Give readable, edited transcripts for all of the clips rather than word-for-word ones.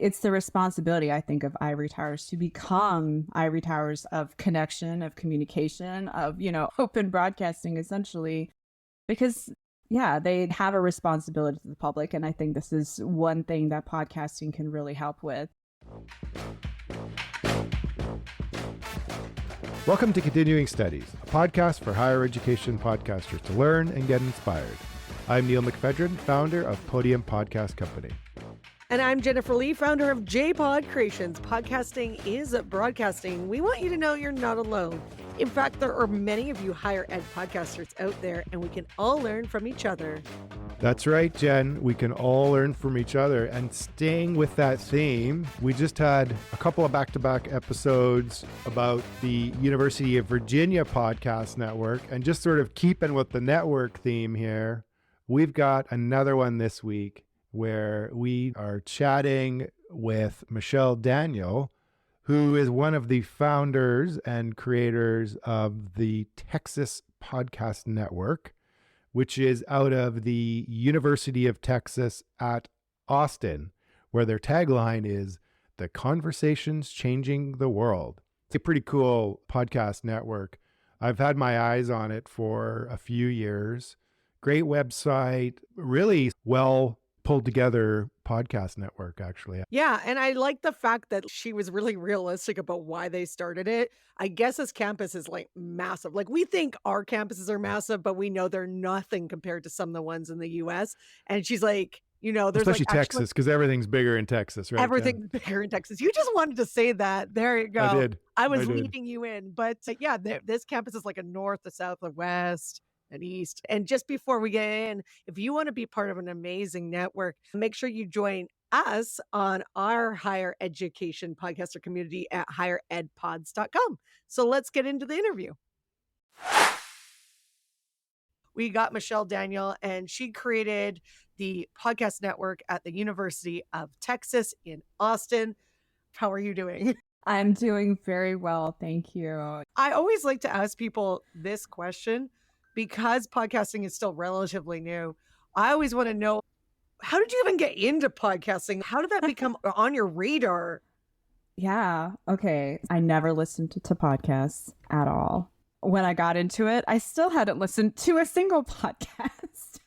it's the responsibility, I think, of ivory towers to become ivory towers of connection, of communication, of, open broadcasting, essentially, because, yeah, they have a responsibility to the public. And I think this is one thing that podcasting can really help with. Welcome to Continuing Studies, a podcast for higher education podcasters to learn and get inspired. I'm Neil McFedrin, founder of Podium Podcast Company. And I'm Jennifer Lee, founder of JPod Creations. Podcasting is broadcasting. We want you to know you're not alone. In fact, there are many of you higher ed podcasters out there, and we can all learn from each other. That's right, Jen. We can all learn from each other. And staying with that theme, we just had a couple of back-to-back episodes about the University of Virginia Podcast Network. And just sort of keeping with the network theme here, we've got another one this week where we are chatting with Michelle Daniel, who is one of the founders and creators of the Texas Podcast Network, which is out of the University of Texas at Austin, where their tagline is "The Conversations Changing the World." It's a pretty cool podcast network. I've had my eyes on it for a few years. Great website, really well pulled together podcast network, actually. Yeah, and I like the fact that she was really realistic about why they started it. I guess this campus is like massive. Like, we think our campuses are massive, but we know they're nothing compared to some of the ones in the US. And she's like, there's especially like Texas, because everything's bigger in Texas, right? Everything's bigger in Texas. You just wanted to say that. There you go. I did. I was leading you in. But yeah, this campus is like a north, a south, a west, and east. And just before we get in, if you want to be part of an amazing network, make sure you join us on our higher education podcaster community at higheredpods.com. So let's get into the interview. We got Michelle Daniel, and she created the podcast network at the University of Texas in Austin. How are you doing? I'm doing very well. Thank you. I always like to ask people this question because podcasting is still relatively new. I always want to know, how did you even get into podcasting? How did that become on your radar? Yeah. Okay. I never listened to podcasts at all. When I got into it, I still hadn't listened to a single podcast.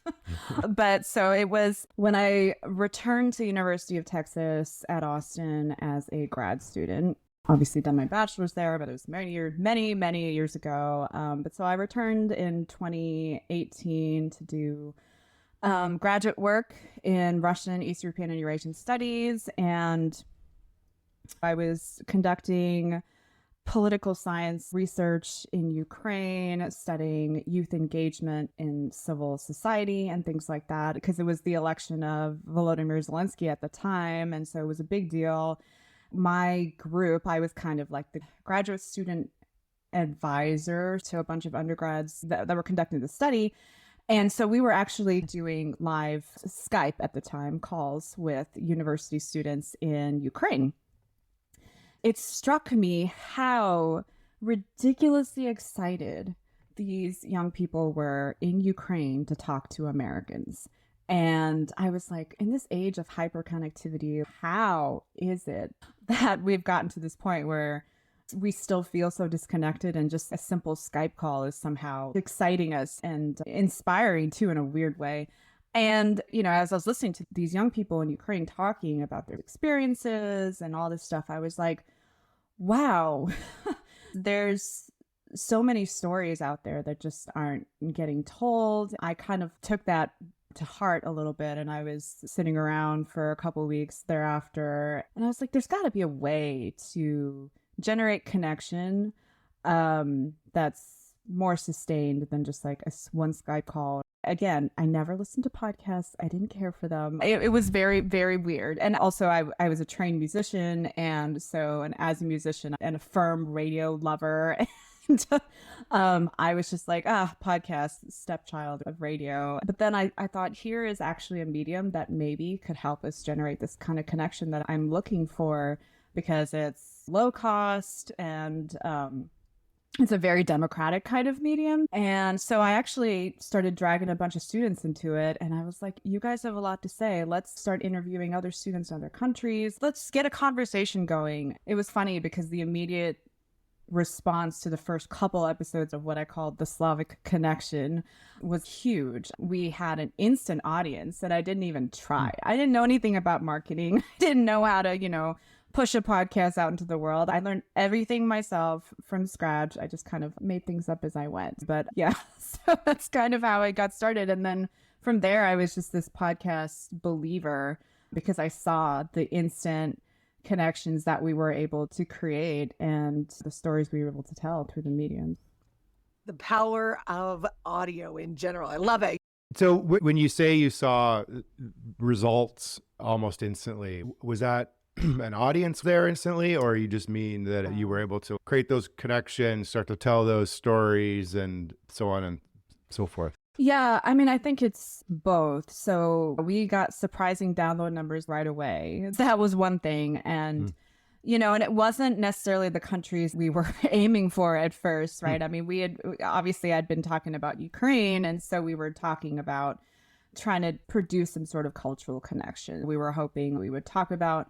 But so it was when I returned to University of Texas at Austin as a grad student. Obviously done my bachelor's there, but it was many years ago. But so I returned in 2018 to do graduate work in Russian, East European, and Eurasian studies. And I was conducting political science research in Ukraine, studying youth engagement in civil society and things like that, because it was the election of Volodymyr Zelensky at the time. And so it was a big deal. My group, I was kind of like the graduate student advisor to a bunch of undergrads that were conducting the study. And so we were actually doing live Skype at the time calls with university students in Ukraine. It struck me how ridiculously excited these young people were in Ukraine to talk to Americans. And I was like, in this age of hyperconnectivity, how is it that we've gotten to this point where we still feel so disconnected, and just a simple Skype call is somehow exciting us and inspiring too, in a weird way. And, as I was listening to these young people in Ukraine talking about their experiences and all this stuff, I was like, wow, there's so many stories out there that just aren't getting told. I kind of took that to heart a little bit, and I was sitting around for a couple of weeks thereafter, and I was like, there's got to be a way to generate connection that's more sustained than just like one Skype call. Again, I never listened to podcasts. I didn't care for them. It was very, very weird. And also I was a trained musician, and as a musician and a firm radio lover, and I was just like, podcast, stepchild of radio. But then I thought, here is actually a medium that maybe could help us generate this kind of connection that I'm looking for, because it's low cost and It's a very democratic kind of medium. And so I actually started dragging a bunch of students into it. And I was like, you guys have a lot to say. Let's start interviewing other students in other countries. Let's get a conversation going. It was funny because the immediate response to the first couple episodes of what I called the Slavic Connection was huge. We had an instant audience that I didn't even try. I didn't know anything about marketing. I didn't know how to, push a podcast out into the world. I learned everything myself from scratch. I just kind of made things up as I went. But yeah, so that's kind of how I got started. And then from there, I was just this podcast believer because I saw the instant connections that we were able to create and the stories we were able to tell through the mediums. The power of audio in general. I love it. So when you say you saw results almost instantly, was that an audience there instantly, or you just mean that you were able to create those connections, start to tell those stories and so on and so forth? Yeah, I mean, I think it's both. So we got surprising download numbers right away. That was one thing. And, and it wasn't necessarily the countries we were aiming for at first, right? I mean, I'd been talking about Ukraine. And so we were talking about trying to produce some sort of cultural connection. We were hoping we would talk about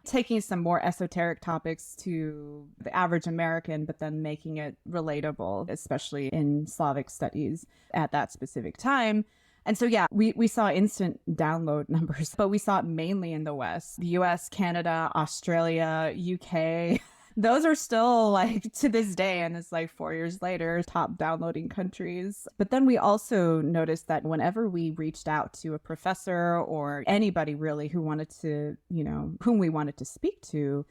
taking some more esoteric topics to the average American, but then making it relatable, especially in Slavic studies at that specific time. And so, yeah, we saw instant download numbers, but we saw it mainly in the West, the US, Canada, Australia, UK. Those are still like to this day, and it's like 4 years later, top downloading countries. But then we also noticed that whenever we reached out to a professor or anybody really who wanted to, whom we wanted to speak to,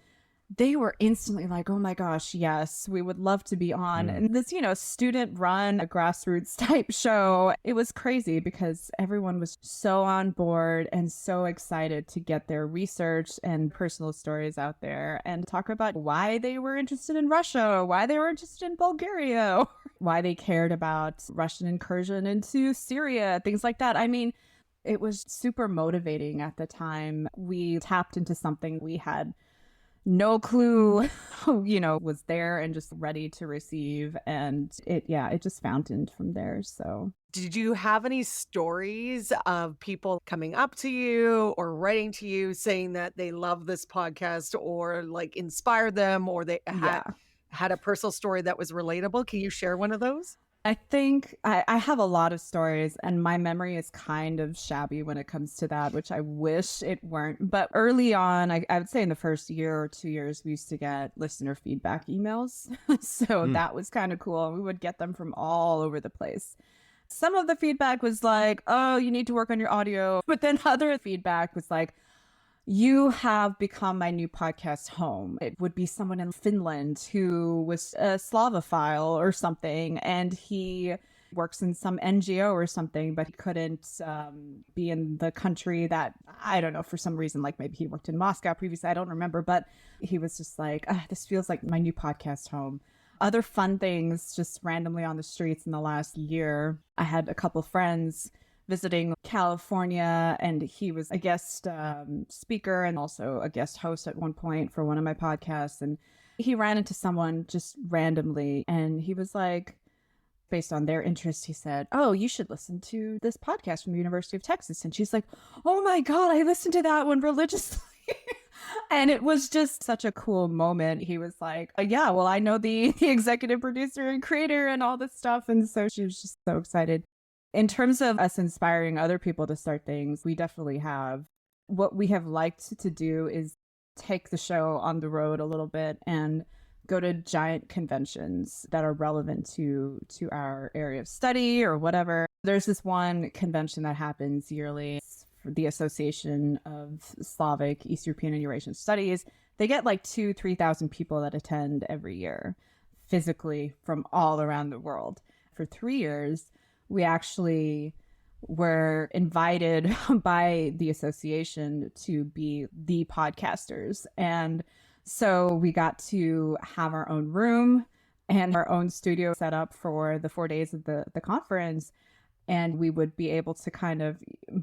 they were instantly like, oh my gosh, yes, we would love to be on. And this, student run, a grassroots type show, it was crazy because everyone was so on board and so excited to get their research and personal stories out there and talk about why they were interested in Russia, why they were interested in Bulgaria, why they cared about Russian incursion into Syria, things like that. I mean, it was super motivating at the time. We tapped into something we had no clue, was there and just ready to receive. And it just fountained from there. So did you have any stories of people coming up to you or writing to you saying that they love this podcast or like inspired them or they had a personal story that was relatable? Can you share one of those? I think I have a lot of stories and my memory is kind of shabby when it comes to that, which I wish it weren't. But early on, I would say in the first year or 2 years, we used to get listener feedback emails. So that was kind of cool. We would get them from all over the place. Some of the feedback was like, oh, you need to work on your audio. But then other feedback was like, you have become my new podcast home. It would be someone in Finland who was a Slavophile or something, and he works in some NGO or something, but he couldn't be in the country that, I don't know, for some reason, like maybe he worked in Moscow previously, I don't remember, but he was just like, this feels like my new podcast home. Other fun things just randomly on the streets in the last year. I had a couple friends visiting California, and he was a guest speaker and also a guest host at one point for one of my podcasts. And he ran into someone just randomly, and he was like, based on their interest, he said, oh, you should listen to this podcast from the University of Texas. And she's like, oh my God, I listened to that one religiously. And it was just such a cool moment. He was like, yeah, well, I know the executive producer and creator and all this stuff. And so she was just so excited. In terms of us inspiring other people to start things, we definitely have. What we have liked to do is take the show on the road a little bit and go to giant conventions that are relevant to our area of study or whatever. There's this one convention that happens yearly. It's for the Association of Slavic, East European, and Eurasian Studies. They get like 2,000-3,000 people that attend every year, physically from all around the world. For 3 years, we actually were invited by the association to be the podcasters. And so we got to have our own room and our own studio set up for the 4 days of the conference. And we would be able to kind of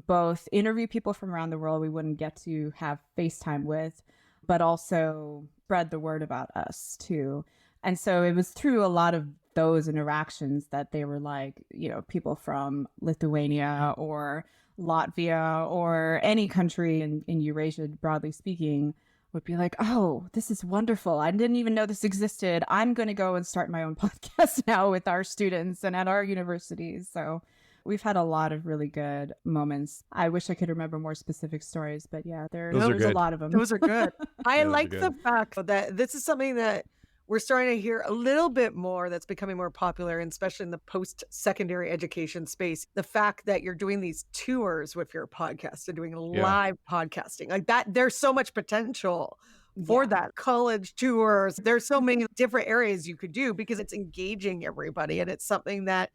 both interview people from around the world we wouldn't get to have FaceTime with, but also spread the word about us too. And so it was through a lot of those interactions that they were like, people from Lithuania or Latvia or any country in Eurasia, broadly speaking, would be like, oh, this is wonderful. I didn't even know this existed. I'm going to go and start my own podcast now with our students and at our universities. So we've had a lot of really good moments. I wish I could remember more specific stories, but yeah, there's a lot of them. Those are good. I Those are like good. the fact that this is something that we're starting to hear a little bit more that's becoming more popular, and especially in the post-secondary education space. The fact that you're doing these tours with your podcast and doing live podcasting like that, there's so much potential for that. College tours, there's so many different areas you could do because it's engaging everybody. And it's something that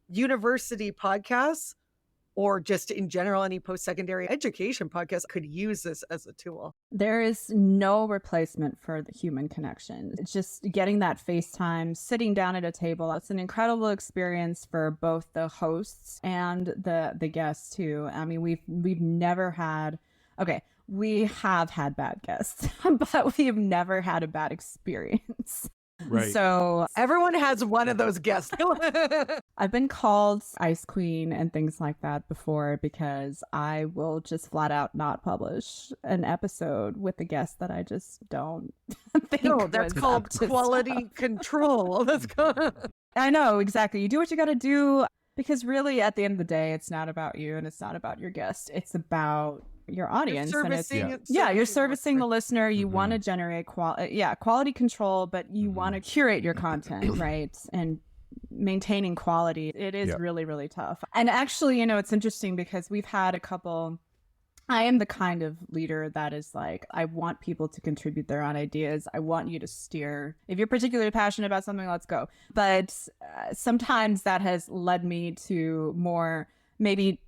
university podcasts, or just in general, any post-secondary education podcast could use this as a tool. There is no replacement for the human connection. It's just getting that FaceTime, sitting down at a table. It's an incredible experience for both the hosts and the guests too. I mean, we've never had, we have had bad guests, but we've never had a bad experience. Right. So everyone has one of those guests. I've been called Ice Queen and things like that before because I will just flat out not publish an episode with a guest that I just don't think. No, that's called quality control. That's I know, exactly. You do what you got to do, because really at the end of the day, it's not about you and it's not about your guest. It's about your audience. You're servicing the listener. You want to generate quality control, but you want to curate your content, right? And maintaining quality. It is really, really tough. And actually, it's interesting because we've had a couple. I am the kind of leader that is like, I want people to contribute their own ideas. I want you to steer. If you're particularly passionate about something, let's go. But sometimes that has led me to more maybe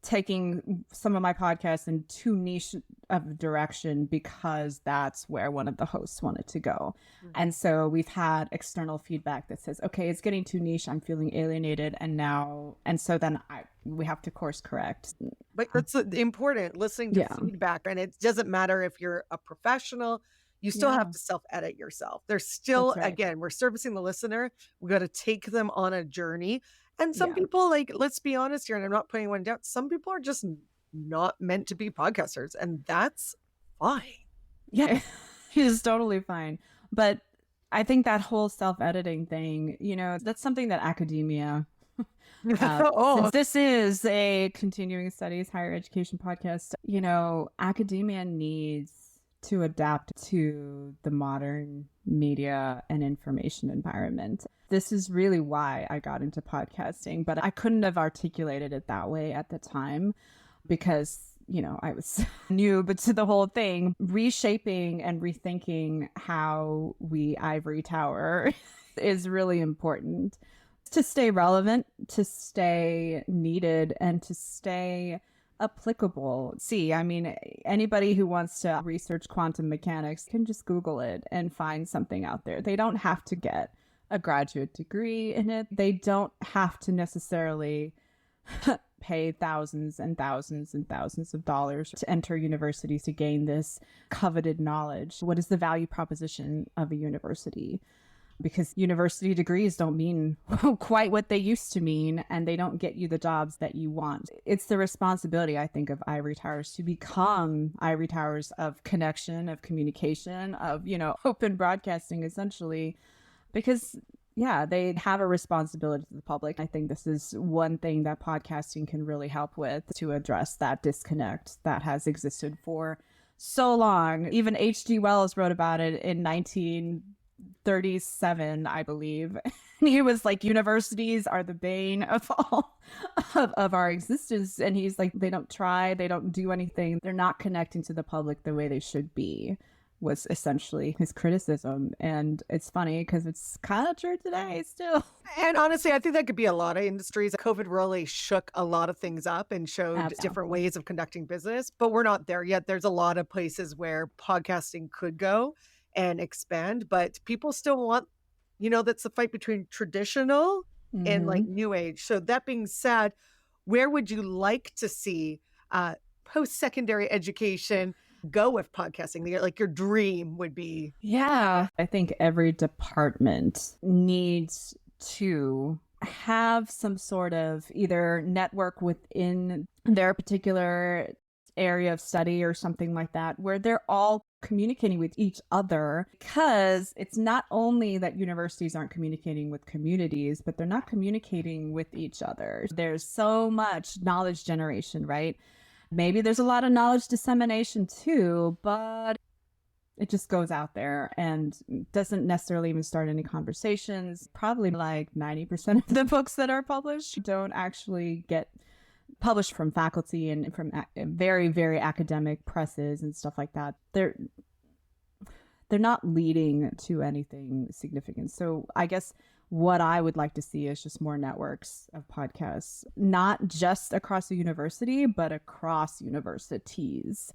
taking some of my podcasts in too niche of a direction because that's where one of the hosts wanted to go. And so we've had external feedback that says, okay, it's getting too niche. I'm feeling alienated. And so then we have to course correct. But that's important, listening to feedback. And it doesn't matter if you're a professional, you still have to self-edit yourself. There's still, again, we're servicing the listener. We got to take them on a journey. And some people, like, let's be honest here, and I'm not putting anyone down. Some people are just not meant to be podcasters, and that's fine. Yeah, it's totally fine. But I think that whole self-editing thing, that's something that academia, since this is a continuing studies, higher education podcast, academia needs to adapt to the modern media and information environment. This is really why I got into podcasting, but I couldn't have articulated it that way at the time because, I was new to the whole thing. Reshaping and rethinking how we ivory tower is really important to stay relevant, to stay needed, and to stay applicable. Anybody who wants to research quantum mechanics can just Google it and find something out there. They don't have to get a graduate degree in it. They don't have to necessarily pay thousands and thousands and thousands of dollars to enter universities to gain this coveted knowledge. What is the value proposition of a university? Because university degrees don't mean quite what they used to mean, and they don't get you the jobs that you want. It's the responsibility, I think, of ivory towers to become ivory towers of connection, of communication, of, open broadcasting, essentially, because they have a responsibility to the public. I think this is one thing that podcasting can really help with to address that disconnect that has existed for so long. Even H.G. Wells wrote about it in 1937, I believe. He was like, universities are the bane of all of our existence. And he's like, they don't try, they don't do anything. They're not connecting to the public the way they should be, was essentially his criticism. And it's funny because it's kind of true today still. And honestly, I think that could be a lot of industries. COVID really shook a lot of things up and showed different ways of conducting business, but we're not there yet. There's a lot of places where podcasting could go and expand, but people still want, that's the fight between traditional and like new age. So that being said, where would you like to see post-secondary education go with podcasting? Like your dream would be? Yeah, I think every department needs to have some sort of either network within their particular area of study or something like that, where they're all communicating with each other, because it's not only that universities aren't communicating with communities, but they're not communicating with each other. There's so much knowledge generation, right? Maybe there's a lot of knowledge dissemination too, but it just goes out there and doesn't necessarily even start any conversations. Probably like 90% of the books that are published don't actually get published from faculty and from very, very academic presses and stuff like that. They're not leading to anything significant. So I guess what I would like to see is just more networks of podcasts, not just across the university, but across universities.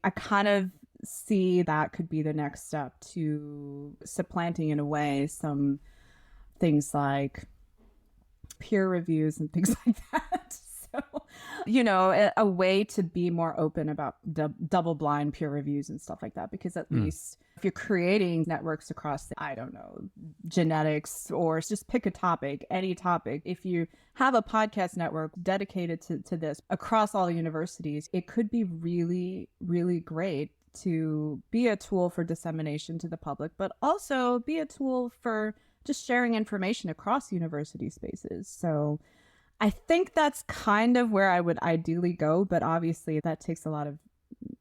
I kind of see that could be the next step to supplanting, in a way, some things like peer reviews and things like that. So, a way to be more open about double-blind peer reviews and stuff like that, because at least if you're creating networks across, I don't know, genetics, or just pick a topic, any topic, if you have a podcast network dedicated to this across all the universities, it could be really, really great to be a tool for dissemination to the public, but also be a tool for just sharing information across university spaces. So I think that's kind of where I would ideally go, but obviously that takes a lot of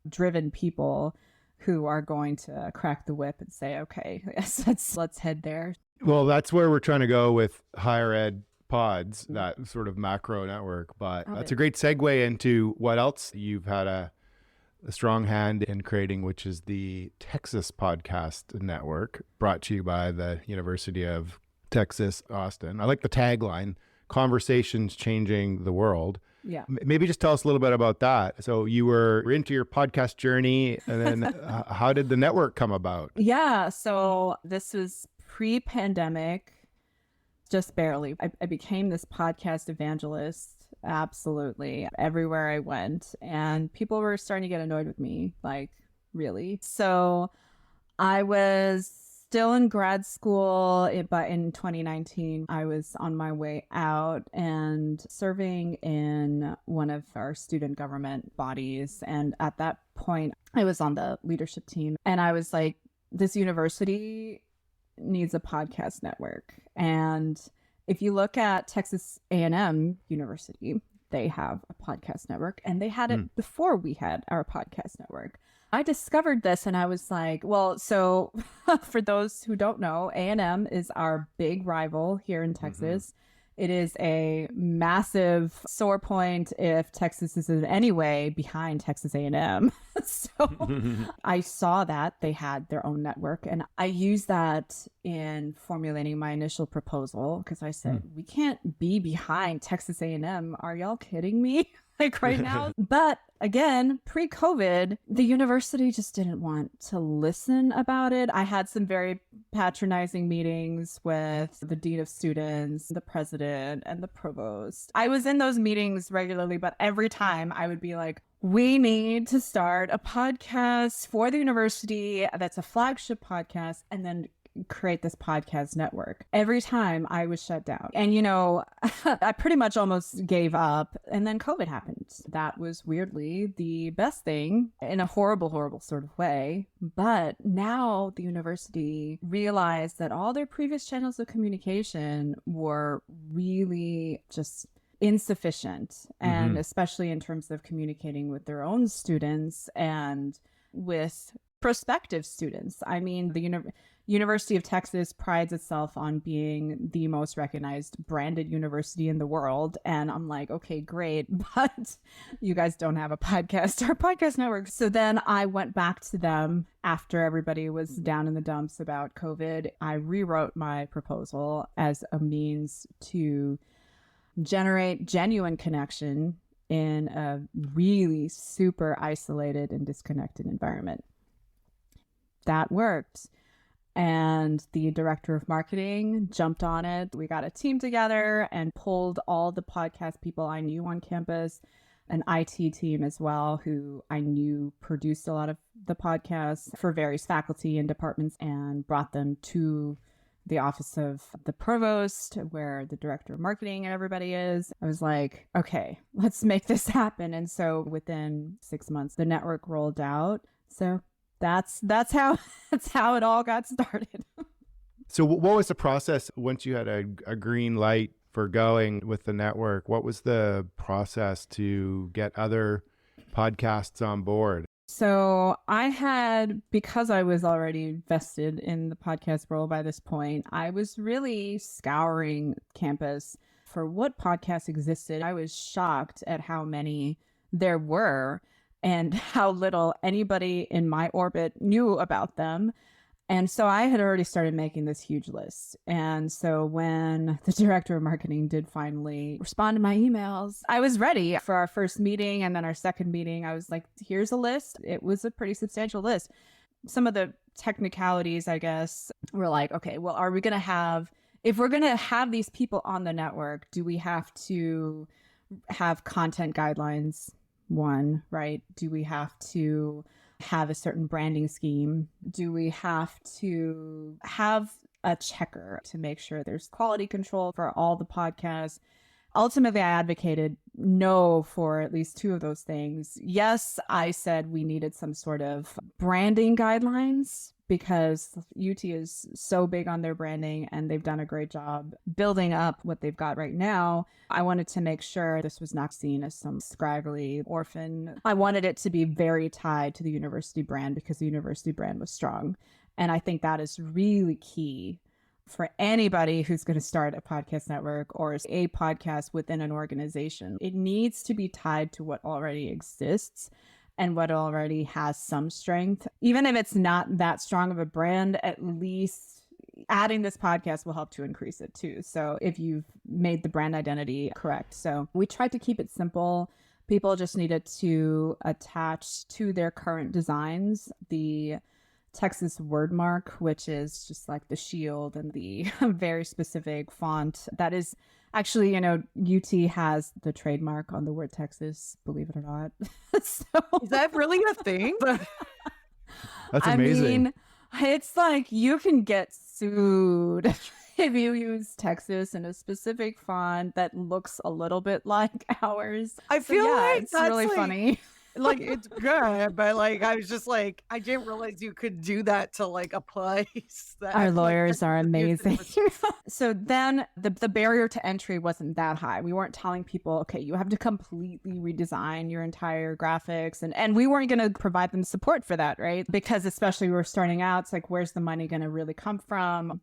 driven people who are going to crack the whip and say, okay, yes, let's head there. Well, that's where we're trying to go with higher ed pods, that sort of macro network. But that's a great segue into what else you've had a strong hand in creating, which is the Texas Podcast Network, brought to you by the University of Texas, Austin. I like the tagline, Conversations Changing the World. Yeah. Maybe just tell us a little bit about that. So you were into your podcast journey, and then how did the network come about? Yeah. So this was pre-pandemic, just barely. I became this podcast evangelist. Absolutely. Everywhere I went. And people were starting to get annoyed with me, like, really. So I was still in grad school, but in 2019, I was on my way out and serving in one of our student government bodies. And at that point, I was on the leadership team. And I was like, this university needs a podcast network. And if you look at Texas A&M University, they have a podcast network, and they had it before we had our podcast network. I discovered this and I was like, well, so for those who don't know, A&M is our big rival here in Texas. It is a massive sore point if Texas is in any way behind Texas A&M. So I saw that they had their own network, and I used that in formulating my initial proposal, because I said, we can't be behind Texas A&M. Are y'all kidding me? Like right now. But again, pre-COVID, the university just didn't want to listen about it. I had some very patronizing meetings with the dean of students, the president, and the provost. I was in those meetings regularly, but every time I would be like, we need to start a podcast for the university that's a flagship podcast, and then create this podcast network. Every time I was shut down. And, I pretty much almost gave up. And then COVID happened. That was weirdly the best thing in a horrible, horrible sort of way. But now the university realized that all their previous channels of communication were really just insufficient. And especially in terms of communicating with their own students and with prospective students. I mean, the University of Texas prides itself on being the most recognized branded university in the world. And I'm like, okay, great. But you guys don't have a podcast or podcast network. So then I went back to them after everybody was down in the dumps about COVID. I rewrote my proposal as a means to generate genuine connection in a really super isolated and disconnected environment. That worked. And the director of marketing jumped on it. We got a team together and pulled all the podcast people I knew on campus, an IT team as well, who I knew produced a lot of the podcasts for various faculty and departments and brought them to the office of the provost, where the director of marketing and everybody is. I was like, okay, let's make this happen. And so within 6 months, the network rolled out. So that's how it all got started. So what was the process once you had a green light for going with the network? What was the process to get other podcasts on board? So because I was already vested in the podcast world by this point, I was really scouring campus for what podcasts existed. I was shocked at how many there were and how little anybody in my orbit knew about them. And so I had already started making this huge list. And so when the director of marketing did finally respond to my emails, I was ready for our first meeting. And then our second meeting, I was like, here's a list. It was a pretty substantial list. Some of the technicalities, I guess, were like, okay, well, if we're going to have these people on the network, do we have to have content guidelines? One, right? Do we have to have a certain branding scheme? Do we have to have a checker to make sure there's quality control for all the podcasts? Ultimately, I advocated no for at least two of those things. Yes, I said we needed some sort of branding guidelines because UT is so big on their branding and they've done a great job building up what they've got right now. I wanted to make sure this was not seen as some scraggly orphan. I wanted it to be very tied to the university brand because the university brand was strong. And I think that is really key for anybody who's going to start a podcast network or a podcast within an organization. It needs to be tied to what already exists and what already has some strength. Even if it's not that strong of a brand, at least adding this podcast will help to increase it too. So if you've made the brand identity correct. So we tried to keep it simple. People just needed to attach to their current designs the Texas wordmark, which is just like the shield and the very specific font that is actually, UT has the trademark on the word Texas, believe it or not. So is that really a thing? That's amazing. I mean, it's like you can get sued if you use Texas in a specific font that looks a little bit like ours. I feel like it's that's really funny. Like, it's good, but like I was just like, I didn't realize you could do that to like a place. Our lawyers are amazing. So then the barrier to entry wasn't that high. We weren't telling people, okay, you have to completely redesign your entire graphics. And we weren't going to provide them support for that, right? Because especially we were starting out, it's like, where's the money going to really come from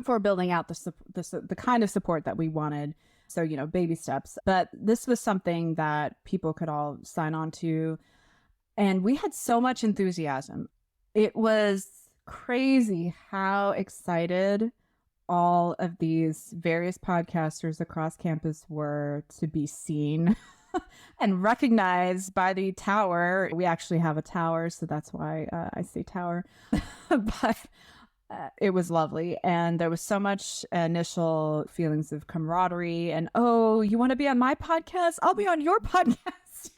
for building out the kind of support that we wanted? So, baby steps. But this was something that people could all sign on to. And we had so much enthusiasm. It was crazy how excited all of these various podcasters across campus were to be seen and recognized by the tower. We actually have a tower, so that's why I say tower. But it was lovely. And there was so much initial feelings of camaraderie and, oh, you want to be on my podcast? I'll be on your podcast.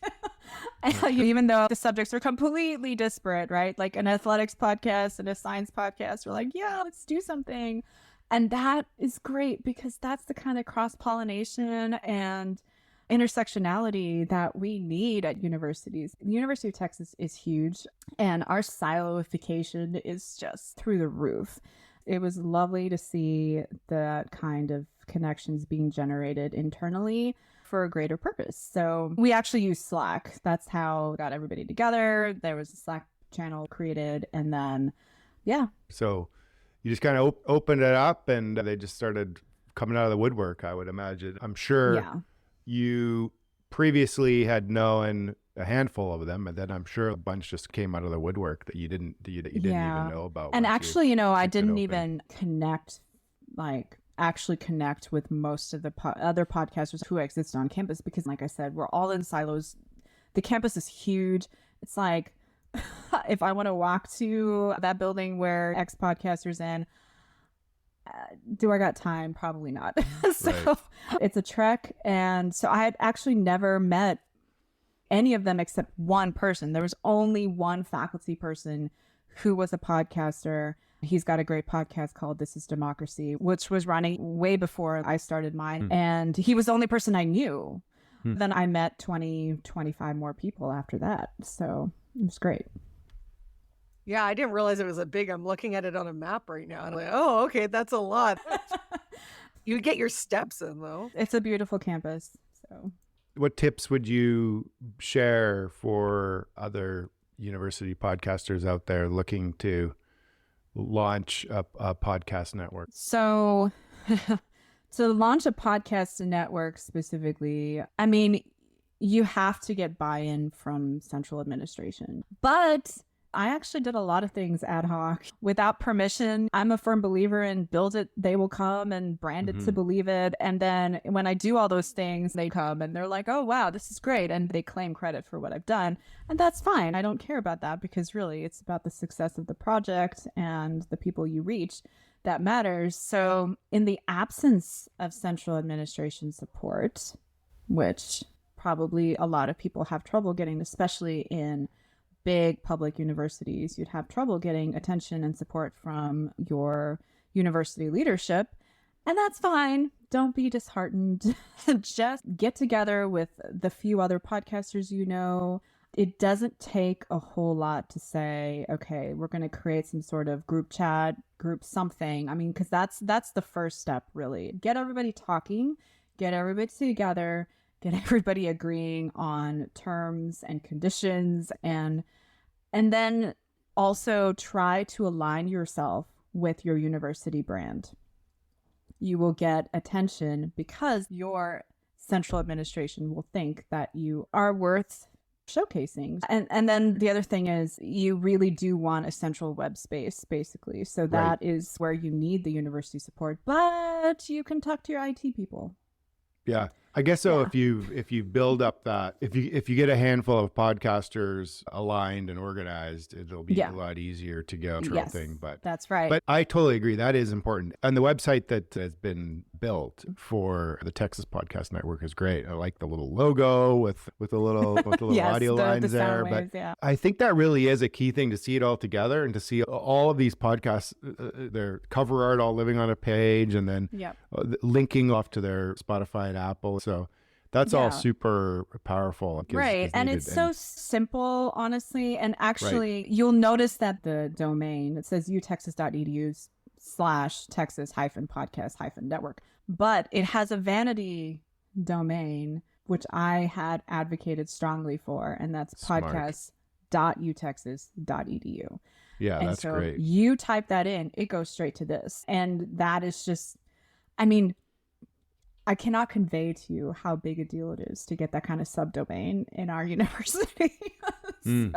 And even though the subjects are completely disparate, right? Like an athletics podcast and a science podcast, we're like, yeah, let's do something. And that is great because that's the kind of cross-pollination and intersectionality that we need at universities. The University of Texas is huge and our siloification is just through the roof. It was lovely to see that kind of connections being generated internally for a greater purpose. So we actually use Slack. That's how we got everybody together. There was a Slack channel created and then, yeah. So you just kind of opened it up and they just started coming out of the woodwork, I would imagine. I'm sure. Yeah. You previously had known a handful of them, and then I'm sure a bunch just came out of the woodwork that you didn't even know about. And actually, I didn't even connect with most of the other podcasters who exist on campus because, like I said, we're all in silos. The campus is huge. It's like if I want to walk to that building where X podcaster's in, do I got time? Probably not. So It's a trek. And so I had actually never met any of them except one person. There was only one faculty person who was a podcaster. He's got a great podcast called This is Democracy, which was running way before I started mine. And he was the only person I knew. Then I met 20, 25 more people after that. So it was great. Yeah, I didn't realize it was a big. I'm looking at it on a map right now. And I'm like, oh, okay, that's a lot. You get your steps in, though. It's a beautiful campus. So, what tips would you share for other university podcasters out there looking to launch a podcast network? So to launch a podcast network specifically, I mean, you have to get buy-in from central administration. But I actually did a lot of things ad hoc without permission. I'm a firm believer in build it, they will come, and brand it to believe it. And then when I do all those things, they come and they're like, oh, wow, this is great. And they claim credit for what I've done. And that's fine. I don't care about that because really it's about the success of the project and the people you reach that matters. So in the absence of central administration support, which probably a lot of people have trouble getting, especially in big public universities, you'd have trouble getting attention and support from your university leadership. And that's fine. Don't be disheartened. Just get together with the few other podcasters you know. It doesn't take a whole lot to say, okay, we're going to create some sort of group chat, group something. I mean, because that's the first step, really. Get everybody talking, get everybody together, get everybody agreeing on terms and conditions, and then also try to align yourself with your university brand. You will get attention because your central administration will think that you are worth showcasing. And then the other thing is you really do want a central web space, basically. So that is where you need the university support, but you can talk to your IT people. Yeah. I guess so. Yeah. If you build up that, if you get a handful of podcasters aligned and organized, it'll be a lot easier to go through thing. But that's right. But I totally agree. That is important. And the website that has been built for the Texas Podcast Network is great. I like the little logo with the little yes, audio lines there. Waves, but I think that really is a key thing, to see it all together and to see all of these podcasts, their cover art all living on a page, and then linking off to their Spotify and Apple. So that's all super powerful. Right. And it's so simple, honestly. And actually, you'll notice that the domain, it says utexas.edu/Texas-podcast-network. But it has a vanity domain, which I had advocated strongly for. And that's podcast.utexas.edu. Yeah, and that's so great. You type that in, it goes straight to this. And that is just, I mean, I cannot convey to you how big a deal it is to get that kind of subdomain in our university. So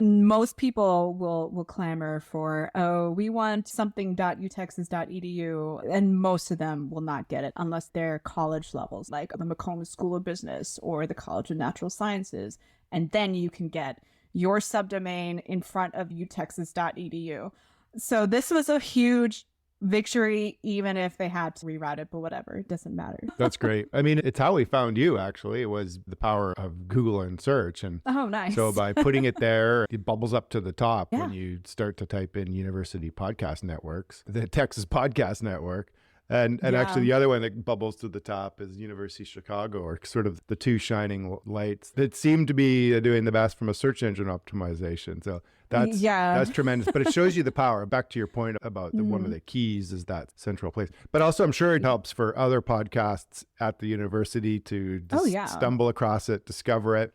most people will clamor for, oh, we want something.utexas.edu, and most of them will not get it unless they're college levels, like the Macomb School of Business or the College of Natural Sciences. And then you can get your subdomain in front of utexas.edu. So this was a huge victory, even if they had to rewrite it, but whatever, it doesn't matter. That's great. I mean, it's how we found you, actually. It was the power of Google and search. And oh, nice. So by putting it there, it bubbles up to the top when you start to type in university podcast networks, the Texas Podcast Network. And actually the other one that bubbles to the top is University of Chicago, or sort of the two shining lights that seem to be doing the best from a search engine optimization. So that's tremendous. But it shows you the power. Back to your point about one of the keys is that central place. But also I'm sure it helps for other podcasts at the university to stumble across it, discover it,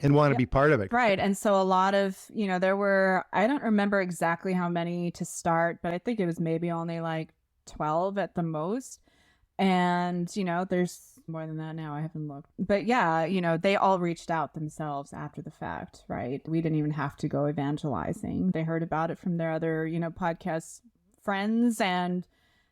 and want to be part of it. Right. And so a lot of, there were, I don't remember exactly how many to start, but I think it was maybe only like 12 at the most. And, there's more than that now. I haven't looked. But they all reached out themselves after the fact, right? We didn't even have to go evangelizing. They heard about it from their other, podcast friends. And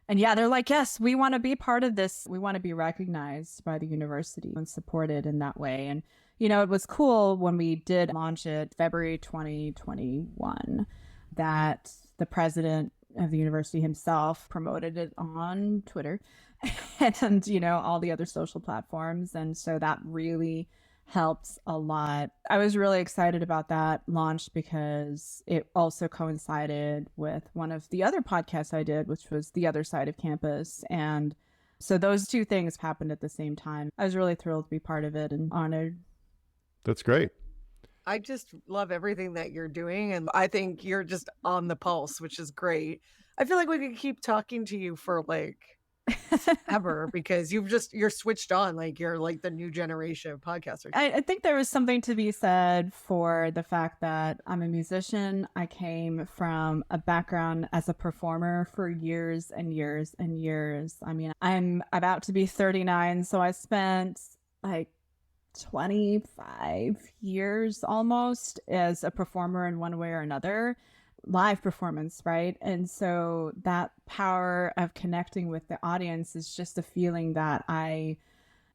they're like, yes, we want to be part of this. We want to be recognized by the university and supported in that way. And, it was cool when we did launch it February 2021 that the president of the university himself promoted it on Twitter and all the other social platforms. And so that really helped a lot. I was really excited about that launch because it also coincided with one of the other podcasts I did, which was The Other Side of Campus. And so those two things happened at the same time. I was really thrilled to be part of it and honored. That's great. I just love everything that you're doing. And I think you're just on the pulse, which is great. I feel like we could keep talking to you for like ever because you're switched on. Like you're like the new generation of podcasters. I think there was something to be said for the fact that I'm a musician. I came from a background as a performer for years and years and years. I mean, I'm about to be 39, so I spent like 25 years almost as a performer in one way or another, live performance, right? And so that power of connecting with the audience is just a feeling that I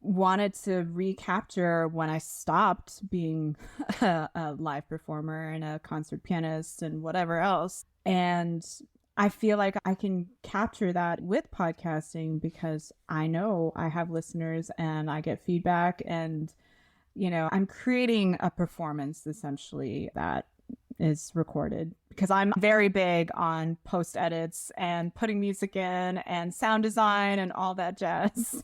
wanted to recapture when I stopped being a live performer and a concert pianist and whatever else. And I feel like I can capture that with podcasting because I know I have listeners and I get feedback and, you know, I'm creating a performance essentially that is recorded because I'm very big on post edits and putting music in and sound design and all that jazz.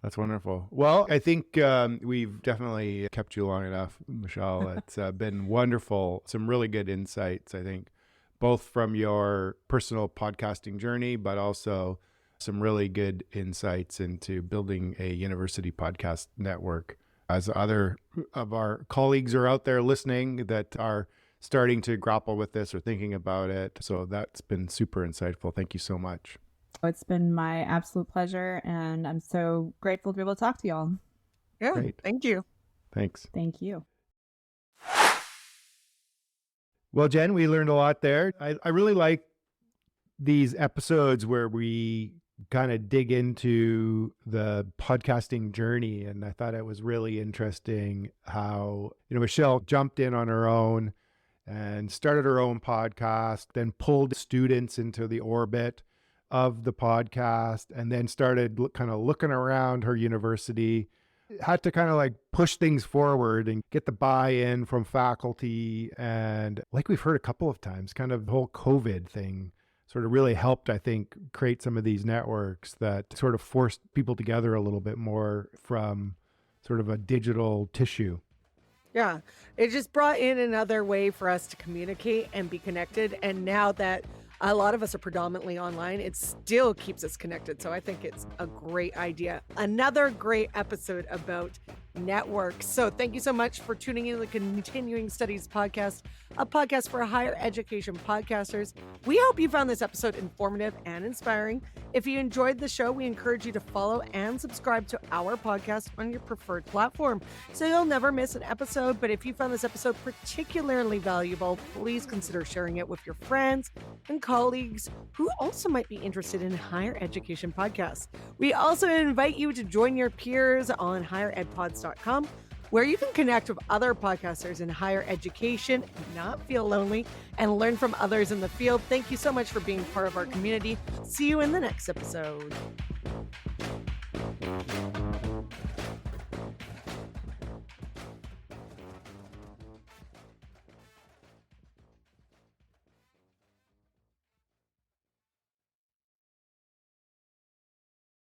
That's wonderful. Well, I think we've definitely kept you long enough, Michelle. It's been wonderful. Some really good insights, I think, both from your personal podcasting journey, but also some really good insights into building a university podcast network. As other of our colleagues are out there listening that are starting to grapple with this or thinking about it. So that's been super insightful. Thank you so much. It's been my absolute pleasure, and I'm so grateful to be able to talk to y'all. Yeah, Great. Thank you. Thanks. Thank you. Well, Jen, we learned a lot there. I really like these episodes where we kind of dig into the podcasting journey. And I thought it was really interesting how, Michelle jumped in on her own and started her own podcast, then pulled students into the orbit of the podcast, and then started kind of looking around her university, had to kind of like push things forward and get the buy-in from faculty. And like we've heard a couple of times, kind of the whole COVID thing sort of really helped, I think, create some of these networks that sort of forced people together a little bit more from sort of a digital tissue. Yeah, it just brought in another way for us to communicate and be connected. And now that a lot of us are predominantly online, it still keeps us connected. So I think it's a great idea. Another great episode about networks. So thank you so much for tuning in to the Continuing Studies podcast, a podcast for higher education podcasters. We hope you found this episode informative and inspiring. If you enjoyed the show, we encourage you to follow and subscribe to our podcast on your preferred platform so you'll never miss an episode. But if you found this episode particularly valuable, please consider sharing it with your friends and colleagues who also might be interested in higher education podcasts. We also invite you to join your peers on higheredpods.com, where you can connect with other podcasters in higher education, not feel lonely, and learn from others in the field. Thank you so much for being part of our community. See you in the next episode.